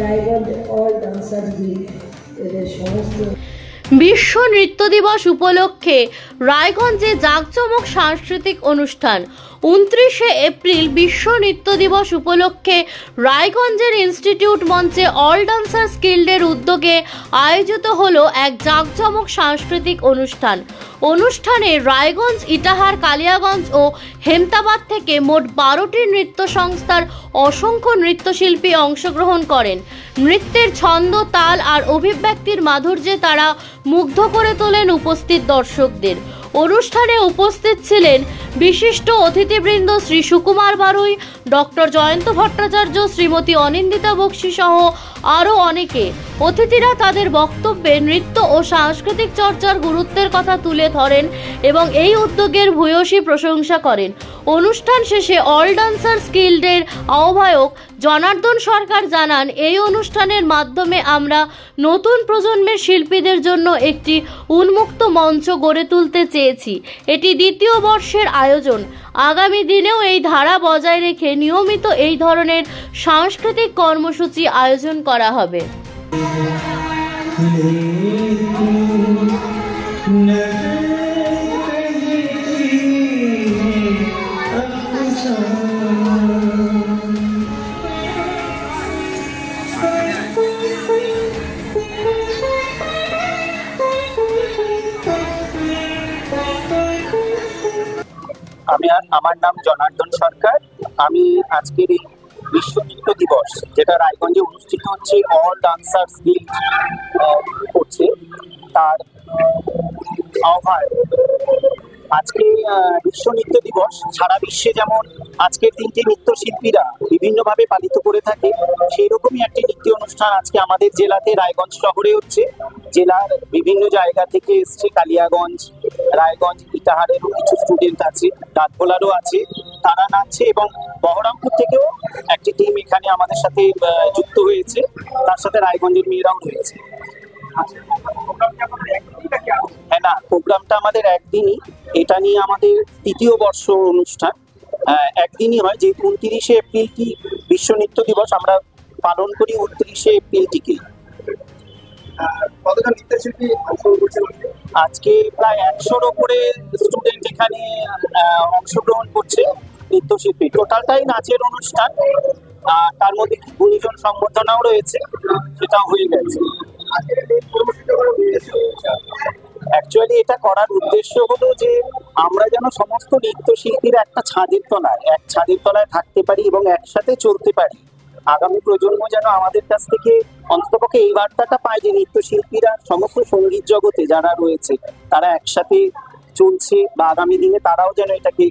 Raiganj all dancers guild এদের সমস্ত বিশ্ব নৃত্য দিবস উপলক্ষে রায়গঞ্জে জাঁকজমক সাংস্কৃতিক অনুষ্ঠান। 29শে এপ্রিল বিশ্ব নৃত্য দিবস উপলক্ষে রায়গঞ্জের ইনস্টিটিউট মঞ্চে অল ডান্সার্স গিল্ডের উদ্যোগে আয়োজিত হলো এক জাঁকজমক সাংস্কৃতিক অনুষ্ঠানে রায়গঞ্জ, ইটাহার, কালিয়াগঞ্জ ও হেমতাবাদ থেকে মোট 12টি নৃত্য সংস্থার অসংখ্য নৃত্যশিল্পী অংশগ্রহণ করেন। নৃত্যের ছন্দ, তাল আর অভিব্যক্তির মাধুর্যে তারা মুগ্ধ করে তোলেন উপস্থিত দর্শকদের। অনুষ্ঠানে উপস্থিত ছিলেন বিশিষ্ট অতিথিবৃন্দ শ্রী সুকুমার বারুই, ডক্টর জয়ন্ত ভট্টাচার্য, শ্রীমতী অনিন্দিতা বক্সি সহ আরও অনেকে। অতিথিরা তাদের বক্তব্যে নৃত্য ও সাংস্কৃতিক চর্চার গুরুত্বের কথা তুলে ধরেন এবং এই উদ্যোগের ভূয়সী প্রশংসা করেন। অনুষ্ঠান শেষে অল ডান্সার্স গিল্ডের আহ্বায়ক জনার্দন সরকার জানান, এই অনুষ্ঠানের মাধ্যমে আমরা নতুন প্রজন্মের শিল্পীদের জন্য একটি উন্মুক্ত মঞ্চ গড়ে তুলতে চেয়েছি। এটি দ্বিতীয় বর্ষের আয়োজন। আগামী দিনেও এই ধারা বজায় রেখে নিয়মিত এই ধরনের সাংস্কৃতিক কর্মসূচি আয়োজন করা হবে। আমার নাম জনার্দন সরকার। আমি আজকের এই বিশ্ব নৃত্য দিবস, যেটা রায়গঞ্জে অনুষ্ঠিত হচ্ছে, অল ডান্সার্স গিল্ড করছে, তার আহ্বান। আজকে বিশ্ব নৃত্য দিবস সারা বিশ্বে যেমন আজকের দিনটি নৃত্যশিল্পীরা বিভিন্নভাবে পালিত করে থাকে, সেই রকমই একটি নৃত্য অনুষ্ঠান আজকে আমাদের জেলাতে রায়গঞ্জ শহরে হচ্ছে। জেলার বিভিন্ন জায়গা থেকে এসছে, কালিয়াগঞ্জ, রায়গঞ্জ, ইটাহারেরও কিছু স্টুডেন্ট আছে, ডাকবোলারও আছে, তারা নাচছে এবং বহরমপুর থেকেও একটি টিম এখানে আমাদের সাথে যুক্ত হয়েছে, তার সাথে রায়গঞ্জের মেয়েরাও রয়েছে। হ্যাঁ, না, প্রোগ্রামটা আমাদের একদিনই। এটা নিয়ে আমাদের তৃতীয় বর্ষ অনুষ্ঠান একদিনই হয়, যেহেতু 29শে এপ্রিলটি বিশ্ব নৃত্য দিবস, আমরা পালন করি 29শে এপ্রিলটিকে। কতজন নৃত্যশিল্পী অংশগ্রহণ করছে? আজকে প্রায় 100-র ওপরে স্টুডেন্ট এখানে অংশগ্রহণ করছে নৃত্যশিল্পী। টোটালটাই নাচের অনুষ্ঠান, তার মধ্যে গুণীজন সম্বর্ধনাও রয়েছে, সেটাও হয়ে গেছে। অ্যাকচুয়ালি এটা করার উদ্দেশ্য হলো যে আমরা যেন সমস্ত নৃত্যশিল্পীরা এক ছাদের তলায় থাকতে পারি এবং একসাথে চলতে পারি। আগামী প্রজন্ম যেন আমাদের কাছ থেকে অন্ততপক্ষে এই বার্তাটা পায় যে নৃত্যশিল্পীরা সমস্ত সঙ্গীত জগতে যারা রয়েছে তারা একসাথে চলছে, বা আগামী দিনে তারাও যেন এটাকে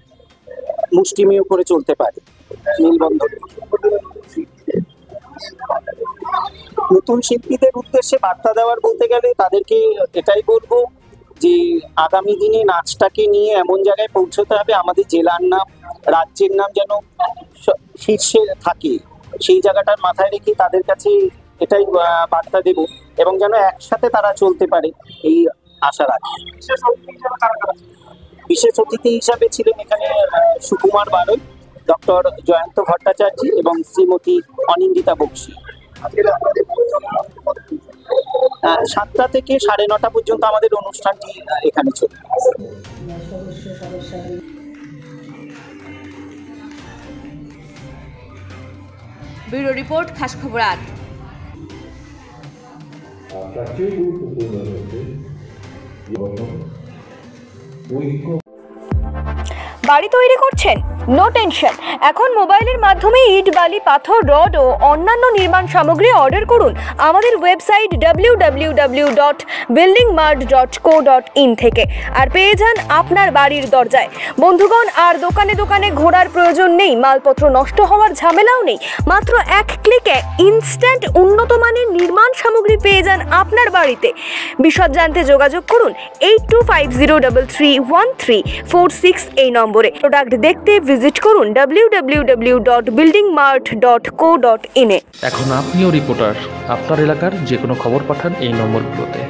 মুষ্টিমেয় করে চলতে পারে। মেলবন্ধন নতুন শিল্পীদের উদ্দেশ্যে বার্তা দেওয়ার বলতে গেলে তাদেরকে এটাই বলবো যে আগামী দিনে নাচটাকে নিয়ে এমন জায়গায় পৌঁছতে হবে, আমাদের জেলার নাম, রাজ্যের নাম যেন শীর্ষে থাকে, সেই জায়গাটার মাথায় রেখে তাদের কাছে এটাই বার্তা দেব এবং যেন একসাথে তারা চলতে পারে, এই আশা রাখি। বিশেষ অতিথি হিসাবে ছিলেন এখানে সুকুমার বারুই, ডক্টর জয়ন্ত ভট্টাচার্য এবং শ্রীমতী অনিন্দিতা বক্সি। 7টা থেকে 9:30 পর্যন্ত আমাদের অনুষ্ঠানটি এখানে চলবে। ব্যুরো রিপোর্ট, খাস খবর 8। বাড়ি তৈরি করছেন? নো টেনশন, এখন মোবাইলের মাধ্যমে ইট, বালি, পাথর, রড ও অন্যান্য নির্মাণ সামগ্রী অর্ডার করুন আমাদের ওয়েবসাইট www.buildingmart.co.in থেকে, আর পেয়ে যান আপনার বাড়ির দরজায়। বন্ধুগণ, আর দোকানে দোকানে ঘোরার প্রয়োজন নেই, মালপত্র নষ্ট হওয়ার ঝামেলাও নেই। মাত্র এক ক্লিকে ইনস্ট্যান্ট উন্নত মানের নির্মাণ সামগ্রী পেয়ে যান আপনার বাড়িতে। বিশদ জানতে যোগাযোগ করুন 8250331346 এই নম্বরে। প্রোডাক্ট দেখতে ভিজিট করুন www.buildingmart.co.in এ। এখন আপনিও রিপোর্টার, আপনার এলাকার যে কোনো খবর পাঠান এই নম্বরগুলোতে।